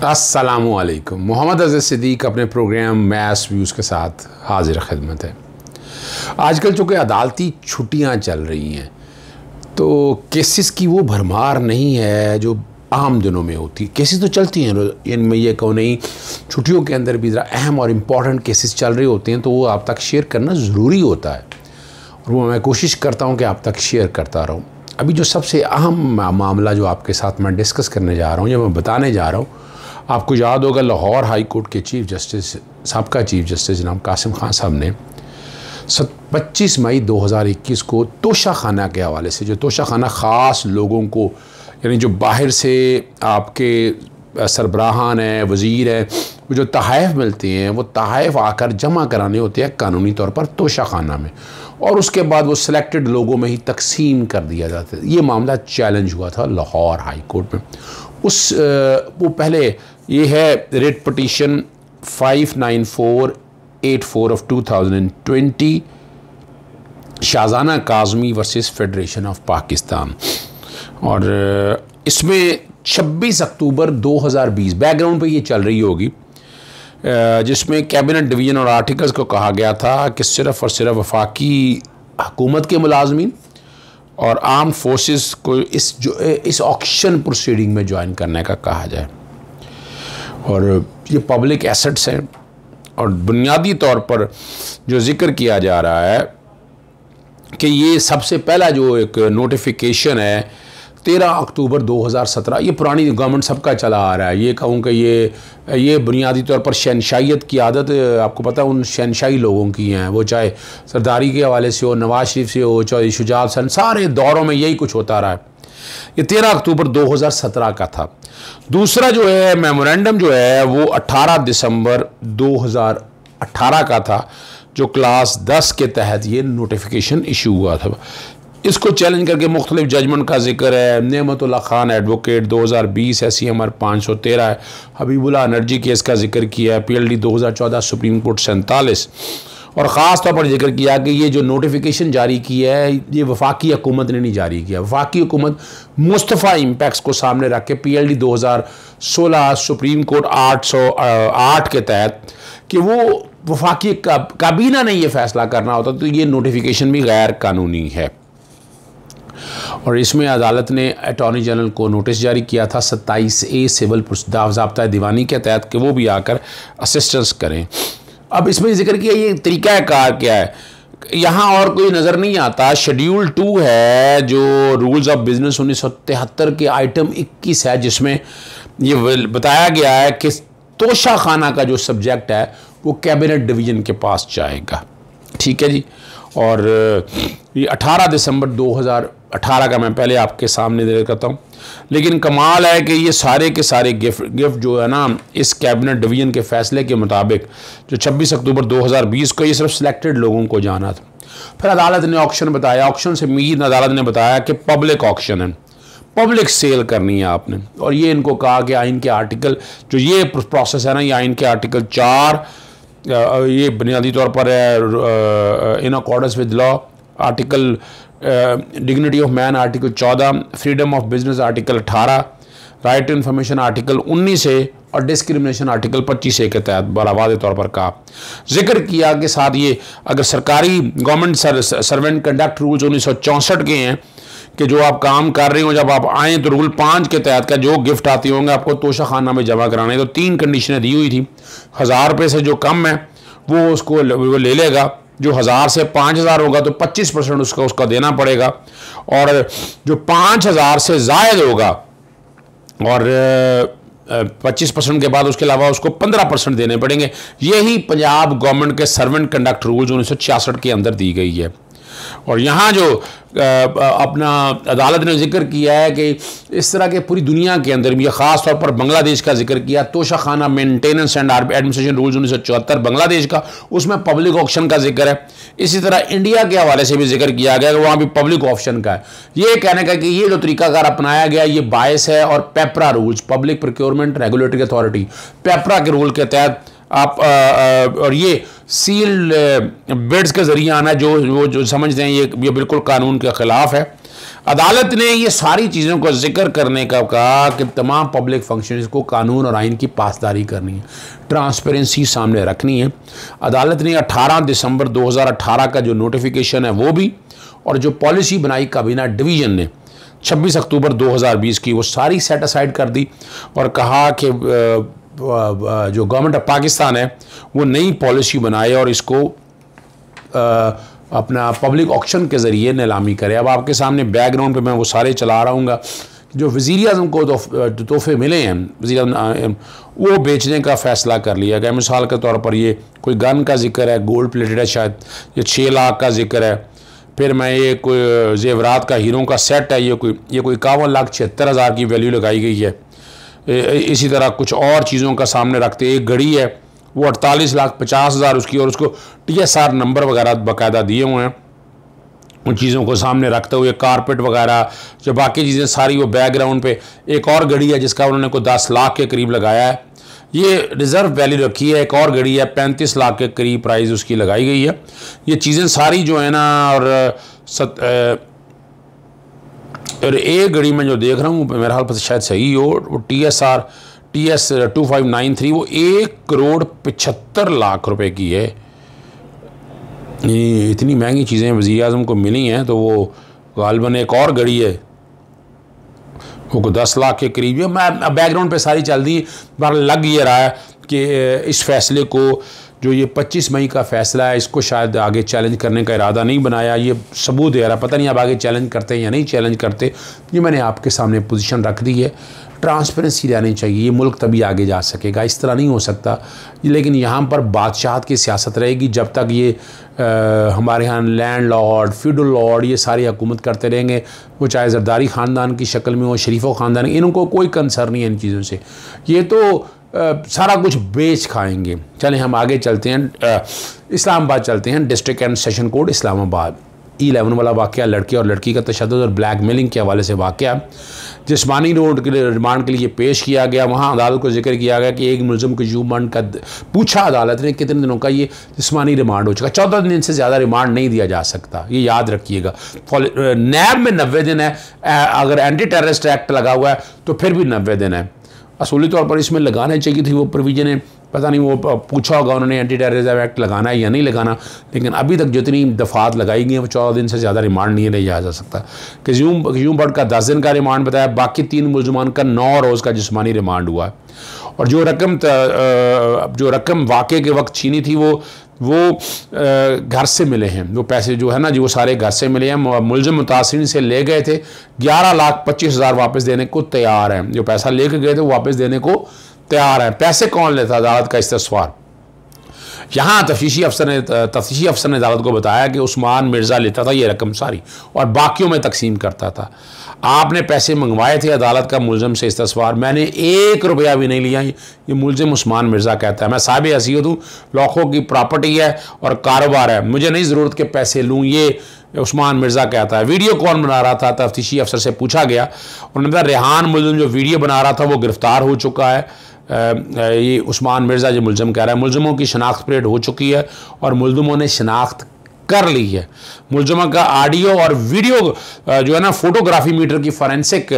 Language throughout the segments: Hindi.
अस्सलामुअलैकुम। मोहम्मद अज़ीज़ सिद्दीक़ अपने प्रोग्राम मैस व्यूज़ के साथ हाजिर खिदमत है। आजकल चूँकि अदालती छुट्टियाँ चल रही हैं तो केसेस की वो भरमार नहीं है जो आम दिनों में होती। केसेस तो चलती हैं, इनमें ये कहूँ नहीं, छुट्टियों के अंदर भी ज़रा अहम और इम्पॉर्टेंट केसेस चल रहे होते हैं तो वो आप तक शेयर करना ज़रूरी होता है और वो मैं कोशिश करता हूँ कि आप तक शेयर करता रहूँ। अभी जो सबसे अहम मामला जो आपके साथ मैं डिस्कस करने जा रहा हूँ या मैं बताने जा रहा हूँ, आपको याद होगा लाहौर हाई कोर्ट के चीफ जस्टिस, साबका चीफ जस्टिस जनाब कासिम खान साहब ने 25 मई 2021 को तोशा खाना के हवाले से, जो तोशा खाना ख़ास लोगों को, यानी जो बाहर से आपके सरबराहान हैं, वज़ीर हैं, वो जो तहाइफ मिलते हैं वो तहाइफ आकर जमा कराने होते हैं कानूनी तौर पर तोशा खाना में, और उसके बाद वो सिलेक्टेड लोगों में ही तकसीम कर दिया जाता है। ये मामला चैलेंज हुआ था लाहौर हाई कोर्ट में। वो पहले ये है writ petition 59484 of 2020 Shahzana Kazmi versus federation of Pakistan, और इसमें 26 अक्टूबर 2020 बैकग्राउंड पे ये चल रही होगी, जिसमेम कैबिनेट डिवीज़न और आर्टिकल्स को कहा गया था कि सिर्फ़ और सिर्फ वफाकी हुकूमत के मुलाजमीन और आर्म फोर्सेस को इस ऑक्शन प्रोसीडिंग में ज्वाइन करने का कहा जाए। और ये पब्लिक एसेट्स हैं और बुनियादी तौर पर जो ज़िक्र किया जा रहा है कि ये सबसे पहला जो एक नोटिफिकेशन है 13 अक्टूबर 2017, ये पुरानी गवर्नमेंट सबका चला आ रहा है। ये कहूँ कि ये बुनियादी तौर पर शहनशाहियत की आदत आपको पता है उन शहनशाही लोगों की हैं, वो चाहे सरदारी के हवाले से हो, नवाज शरीफ से हो, चाहे शुजात सन, सारे दौरों में यही कुछ होता रहा है। ये 13 अक्टूबर 2017 का था। दूसरा जो है मेमोरेंडम जो है वो 18 दिसंबर 2018 का था, जो क्लास 10 के तहत ये नोटिफिकेशन इशू हुआ था। इसको चैलेंज करके मुख्तलिफ जजमेंट का जिक्र है। नेमतुल्लाह खान एडवोकेट 2020 SCMR 513 है, हबीबुल्लाह एनर्जी केस का जिक्र किया है, PLD 2014 सुप्रीम कोर्ट 47, और ख़ास तौर पर जिक्र किया कि ये जो नोटिफिकेशन जारी किया है ये वफाकी हुकूमत ने नहीं जारी किया। वफाकी हुकूमत मुस्तफ़ा इम्पैक्ट्स को सामने रख के PLD 2016 सुप्रीम कोर्ट 808 के तहत कि वो वफाकी काबीना ने ये फैसला करना होता तो ये नोटिफिकेशन भी गैर कानूनी है। और इसमें अदालत ने अटॉर्नी जनरल को नोटिस जारी किया था 27A सिविल ज़ाब्ता दीवानी के तहत कि वो भी आकर असिस्टेंस करें। अब इसमें जिक्र किया ये तरीक़ा कार क्या है, यहाँ और कोई नज़र नहीं आता। शेड्यूल 2 है जो रूल्स ऑफ बिजनेस 1973 के आइटम 21 है, जिसमें ये बताया गया है कि तोशा खाना का जो सब्जेक्ट है वो कैबिनेट डिवीज़न के पास जाएगा। ठीक है जी। और ये 18 दिसंबर 2018 का मैं पहले आपके सामने दे करता हूँ, लेकिन कमाल है कि ये सारे के सारे गिफ्ट जो है ना इस कैबिनेट डिवीज़न के फैसले के मुताबिक जो 26 अक्टूबर 2020 को ये सिर्फ सिलेक्टेड लोगों को जाना था। फिर अदालत ने ऑक्शन बताया, ऑक्शन से मीन अदालत ने बताया कि पब्लिक ऑक्शन है, पब्लिक सेल करनी है आपने, और ये इनको कहा कि आइन के आर्टिकल जो ये प्रोसेस है ना, ये आइन के आर्टिकल 4 ये बुनियादी तौर पर in accordance with law, article dignity of man article 14, freedom of business article 18, right to information article 19 है, और डिस्क्रिमिनेशन आर्टिकल 25 के तहत वाज़े तौर पर कहा। जिक्र किया कि साथ ये अगर सरकारी गवर्नमेंट सर्वेंट कंडक्ट रूल्स 1964 के हैं कि जो आप काम कर रहे हो जब आप आएँ तो रूल 5 के तहत का जो गिफ्ट आती होंगे आपको तोशा खाना में जमा कराने, तो 3 कंडीशनें दी हुई थी। 1000 रुपये से जो कम है वो उसको वो ले लेगा, जो 1000 से 5000 होगा तो 25% उसका देना पड़ेगा, और जो 5000 से ज़ायद होगा और 25% के बाद उसके अलावा उसको 15% देने पड़ेंगे। यही पंजाब गवर्नमेंट के सर्वेंट कंडक्ट रूल्स 1966 के अंदर दी गई है। और यहाँ जो अपना अदालत ने जिक्र किया है कि इस तरह के पूरी दुनिया के अंदर भी, ख़ास तौर पर बांग्लादेश का जिक्र किया, तोशा खाना maintenance and administration rules 1974 Bangladesh का, उसमें पब्लिक ऑक्शन का जिक्र है। इसी तरह इंडिया के हवाले से भी जिक्र किया गया कि वहाँ भी पब्लिक ऑप्शन का है। ये कहने का कि ये जो तरीकाकार अपनाया गया ये बायस है, और PPRA rules, public procurement regulatory authority, PPRA के रूल के तहत आप और ये सील्ड बिड्स के ज़रिए आना जो समझते हैं ये बिल्कुल कानून के ख़िलाफ़ है। अदालत ने ये सारी चीज़ों को जिक्र करने का कहा कि तमाम पब्लिक फंक्शंस को कानून और आइन की पासदारी करनी है, ट्रांसपेरेंसी सामने रखनी है। अदालत ने 18 दिसंबर 2018 का जो नोटिफिकेशन है वो भी, और जो पॉलिसी बनाई काबीना डिवीज़न ने 26 अक्टूबर 2020 की, वो सारी सेट असाइड कर दी और कहा कि जो गवर्नमेंट ऑफ पाकिस्तान है वो नई पॉलिसी बनाए और इसको अपना पब्लिक ऑक्शन के ज़रिए नीलामी करे। अब आपके सामने बैकग्राउंड पे मैं वो सारे चला रहा हूँ। जो वज़ीर आज़म को तोहफे मिले हैं, वज़ीर आज़म वो बेचने का फ़ैसला कर लिया गया। मिसाल के तौर पर ये कोई गन का जिक्र है, गोल्ड प्लेटेड है, शायद ये 6 लाख का जिक्र है। फिर मैं ये कोई जेवरात का हीरों का सेट है, ये कोई 51,76,000 की वैल्यू लगाई गई है। इसी तरह कुछ और चीज़ों का सामने रखते, एक घड़ी है वो 48,50,000 उसकी, और उसको TSR नंबर वगैरह बाकायदा दिए हुए हैं। उन चीज़ों को सामने रखते हुए कारपेट वगैरह जो बाकी चीज़ें सारी वो बैकग्राउंड पे, एक और घड़ी है जिसका उन्होंने को 10 लाख के करीब लगाया है, ये रिज़र्व वैल्यू रखी है। एक और घड़ी है 35 लाख के करीब प्राइस उसकी लगाई गई है। ये चीज़ें सारी जो है ना, और एक घड़ी में जो देख रहा हूँ मेरा हाल पर शायद सही हो, वो TS 2593 वो 1,75,00,000 रुपए की है। इतनी महंगी चीज़ें वज़ीर आज़म को मिली हैं, तो वो गालबन एक और घड़ी है वो 10 लाख के करीब है। मैं बैकग्राउंड पे सारी चल दी, पर लग ये रहा है कि इस फैसले को, जो ये 25 मई का फ़ैसला है, इसको शायद आगे चैलेंज करने का इरादा नहीं बनाया। ये सबूत दे रहा है, पता नहीं आप आगे चैलेंज करते हैं या नहीं चैलेंज करते। ये मैंने आपके सामने पोजीशन रख दी है। ट्रांसपेरेंसी रहनी चाहिए, ये मुल्क तभी आगे जा सकेगा, इस तरह नहीं हो सकता। लेकिन यहाँ पर बादशाहत की सियासत रहेगी जब तक ये हमारे यहाँ लैंड लॉर्ड, फ्यूडल लॉर्ड, ये सारी हुकूमत करते रहेंगे। वो चाहे ज़रदारी ख़ानदान की शक्ल में हो, शरीफों ख़ानदान, इनको कोई कंसर्न नहीं है इन चीज़ों से। ये तो सारा कुछ बेच खाएंगे। चलें हम आगे चलते हैं, इस्लामाबाद चलते हैं। District and session court Islamabad, E11 वाला वाक़या, लड़के और लड़की का तशद्दुद और ब्लैकमेलिंग के हवाले से वाक़या, जिस्मानी रोड के लिए रिमांड के लिए पेश किया गया। वहाँ अदालत को जिक्र किया गया कि एक मुलज़िम को रिमांड का पूछा अदालत ने कितने दिनों का ये जिस्मानी रिमांड हो चुका। 14 दिन से ज़्यादा रिमांड नहीं दिया जा सकता, ये याद रखिएगा। नैब में 90 दिन है, अगर एंटी टेररिस्ट एक्ट लगा हुआ है तो फिर भी 90 दिन है। असूली तौर पर इसमें लगाने चाहिए थी वो प्रोविजन, पता नहीं वो पूछा होगा उन्होंने एंटी टेररिज्म एक्ट लगाना है या नहीं लगाना, लेकिन अभी तक जितनी दफ़ात लगाई गई हैं वो 14 दिन से ज़्यादा रिमांड नहीं लिया जा सकता। क्यूम बर्ड का 10 दिन का रिमांड बताया, बाकी 3 मुलज़मान का 9 रोज़ का जिस्मानी रिमांड हुआ। और जो रकम वाक़े के वक्त छीनी थी वो घर से मिले हैं, वो पैसे जो है ना जी वो सारे घर से मिले हैं। मुलज़िम मुतासिरीन से ले गए थे, 11,25,000 वापस देने को तैयार हैं। जो पैसा लेके गए थे वो वापस देने को तैयार है। पैसे कौन लेता? अदालत का इस्तिफ़सार। यहाँ तफ्तीशी अफसर ने अदालत को बताया कि उस्मान मिर्ज़ा लेता था ये रकम सारी और बाकियों में तकसीम करता था। आपने पैसे मंगवाए थे अदालत का मुलज़िम से इस्तिफ़सार, मैंने 1 रुपया भी नहीं लिया। ये मुलज़िम उस्मान मिर्ज़ा कहता है, मैं साहिब हैसियत हूँ, लाखों की प्रॉपर्टी है और कारोबार है, मुझे नहीं ज़रूरत के पैसे लूँ, ये उस्मान मिर्ज़ा कहता है। वीडियो कौन बना रहा था? तफ्तीशी अफसर से पूछा गया, उन्होंने बताया रेहान मुलज़िम जो वीडियो बना रहा था वो गिरफ़्तार हो चुका है। ये उस्मान मिर्ज़ा जो मुलज़िम कह रहा है, मुलज़िमों की शनाख्त परेड हो चुकी है और मुलज़िमों ने शनाख्त कर ली है। मुलज़िमा का ऑडियो और वीडियो जो है ना फोटोग्राफी मीटर की फॉरेंसिक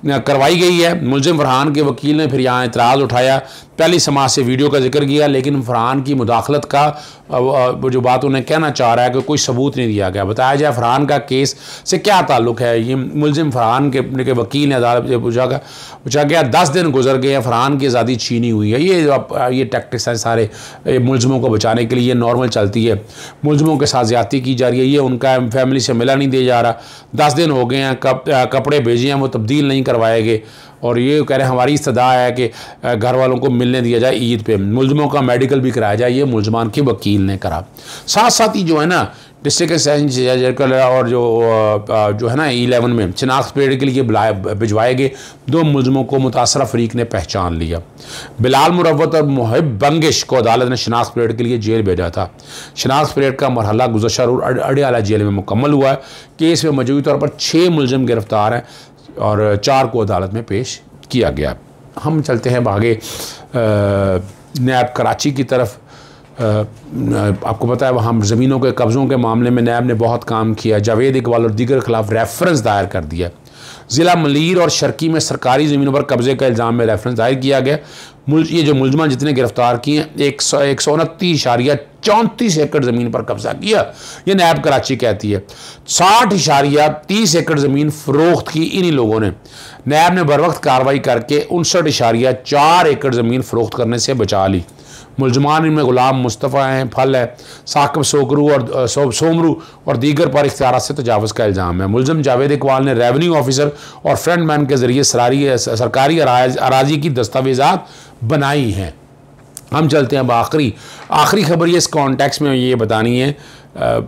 करवाई गई है। मुलज़िम फरहान के वकील ने फिर यहाँ इतराज़ उठाया, पहली समाज से वीडियो का जिक्र किया, लेकिन फरहान की मुदाखलत का जो बात उन्हें कहना चाह रहा है कि कोई सबूत नहीं दिया गया। बताया जाए फरहान का केस से क्या ताल्लुक़ है। ये मुलज़िम फरहान के वकील ने अदालत से पूछा गया 10 दिन गुजर गए हैं, फरहान की आज़ादी छीनी हुई है। ये टैक्टिक्स हैं सारे मुलज़िमों को बचाने के लिए, नॉर्मल चलती है। मुलज़िमों के साथ ज़्यादती की जा रही है, ये उनका फैमिली से मिला नहीं दिया जा रहा। 10 दिन हो गए हैं, कपड़े भेजे हैं वो तब्दील नहीं करवाए गए और ये कह रहे हैं हमारी इस्तदा है कि घर वालों को मिलने दिया जाए ईद पे, मुलज़िमों का मेडिकल भी कराया जाए। ये मुलज़मान के वकील ने करा। साथ साथ ही जो है ना डिस्ट्रिक्ट सेशन जज और जो है ना E11 में शनाख्त परेड के लिए भिजवाए गए 2 मुलज़िमों को मुतासरा फरीक ने पहचान लिया। बिलाल मुरव्वत और मुहिब बंगिश को अदालत ने शनाख्त परेड के लिए जेल भेजा था। शनाख्त परेड का मरहला गुज़श्ता रोज़ अडियाला जेल में मुकम्मल हुआ है। केस में मौजूदा तौर पर 6 मुलज़िम गिरफ्तार हैं और 4 को अदालत में पेश किया गया। हम चलते हैं आगे नैब कराची की तरफ। आपको पता है वहाँ ज़मीनों के कब्ज़ों के मामले में नैब ने बहुत काम किया। जावेद इकबाल और दीगर खिलाफ रेफरेंस दायर कर दिया। ज़िला मलीर और शर्की में सरकारी ज़मीनों पर कब्ज़े का इल्ज़ाम में रेफरेंस दायर किया गया। ये जो मुलजमान जितने गिरफ्तार किए हैं 129.34 एकड़ ज़मीन पर कब्ज़ा किया, ये नैब कराची कहती है। 60.30 एकड़ ज़मीन फ़रोख्त की इन्हीं लोगों ने। नैब ने बर वक्त कार्रवाई करके 59.4 एकड़ ज़मीन फ़रोख्त करने से बचा ली। मुलजमान इनमें गुलाम मुस्तफ़ा हैं, फल है, साकिब सोकरू और सोमरू और दीगर पर इख्तियारात से तजावुज़ का इल्ज़ाम है। मुलजम जावेद इकबाल ने रेवेन्यू ऑफिसर और फ्रंटमैन के ज़रिए सरकारी अराजी की दस्तावेज़ात बनाई हैं। हम चलते हैं अब आखिरी खबर ये इस कॉन्टेक्स्ट में ये बतानी है,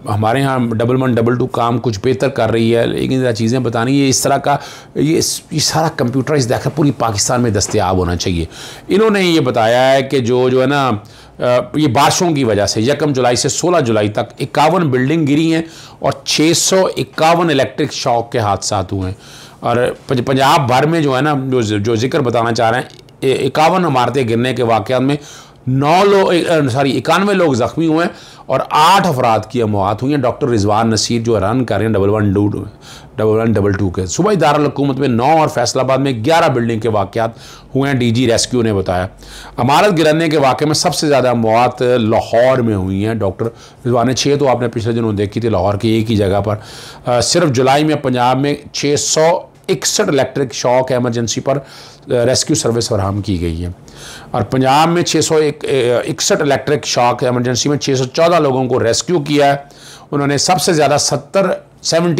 हमारे यहाँ 1112 काम कुछ बेहतर कर रही है, लेकिन ज़रा चीज़ें बतानी है। इस तरह का ये सारा कंप्यूटराइज देखा पूरी पाकिस्तान में दस्तयाब होना चाहिए। इन्होंने ये बताया है कि जो है ना ये बारिशों की वजह से 1 जुलाई से 16 जुलाई तक 51 बिल्डिंग गिरी हैं और 651 इलेक्ट्रिक शॉक के हादसा हुए हैं। और पंजाब भर में जो है ना जो जिक्र बताना चाह रहे हैं, 51 इमारतें गिरने के वाक़यात में 91 लोग ज़ख्मी हुए हैं और 8 अफराद की मौत हुई है। डॉक्टर रिजवान नसीर जो रन कर रहे हैं 1112 के सूबाई दारुल हुकूमत में 9 और फैसलाबाद में 11 बिल्डिंग के वाक़यात हुए हैं, डीजी रेस्क्यू ने बताया। इमारत गिरने के वाक़े में सबसे ज़्यादा मौत लाहौर में हुई हैं। डॉक्टर रिजवान ने 6 तो आपने पिछले दिनों देखी थी लाहौर की एक ही जगह पर। सिर्फ जुलाई में पंजाब में 661 इलेक्ट्रिक शॉक एमरजेंसी पर रेस्क्यू सर्विस फराहम की गई है और पंजाब में 661 इलेक्ट्रिक शॉक एमरजेंसी में 614 लोगों को रेस्क्यू किया है। उन्होंने सबसे ज़्यादा 70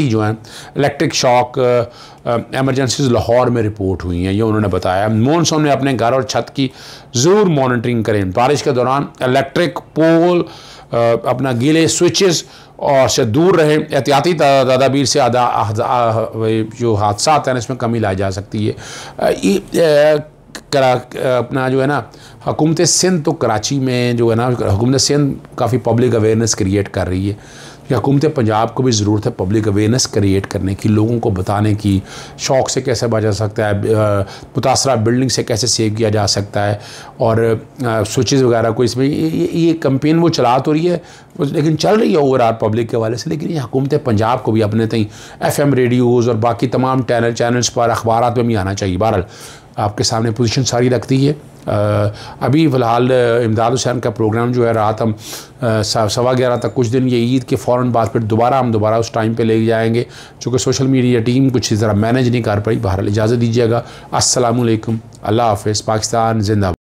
जो हैं इलेक्ट्रिक शॉक एमरजेंसीज लाहौर में रिपोर्ट हुई हैं, ये उन्होंने बताया। मॉनसून में अपने घर और छत की ज़रूर मॉनिटरिंग करें। बारिश के दौरान इलेक्ट्रिक पोल अपना गीले स्विचेस और से दूर रहें। एहतियाती तदाबीर से जो हादसा हैं इसमें कमी लाई जा सकती है। अपना जो है ना हुकूमत सिंध तो कराची में जो है ना हुकूमत सिंध काफ़ी पब्लिक अवेयरनेस क्रिएट कर रही है। हुकूमत पंजाब को भी ज़रूरत है पब्लिक अवेयरनेस क्रिएट करने की, लोगों को बताने की शौक से कैसे बचा सकता है, मुतासरा बिल्डिंग से कैसे सेव किया जा सकता है और स्विचेस वगैरह को इसमें ये कैंपेन वो चला तो रही है लेकिन चल रही है ओवरऑल पब्लिक के हवाले से। लेकिन ये हुकूमत पंजाब को भी अपने तई FM रेडियोज़ और बाकी तमाम चैनल्स पर अखबारात में भी आना चाहिए। बहरहाल आपके सामने पोजीशन सारी रखती है। अभी फ़िलहाल इमदाद हुसैन का प्रोग्राम जो है रात हम 11:15 तक, कुछ दिन ये ईद के फ़ौरन बाद फिर दोबारा उस टाइम पे ले जाएंगे, चूँकि सोशल मीडिया टीम कुछ इस तरह मैनेज नहीं कर पाई। बहरहाल इजाज़त दीजिएगा। अस्सलामु अलैकुम, अल्लाह हाफ़िज़, पाकिस्तान जिंदाबाद।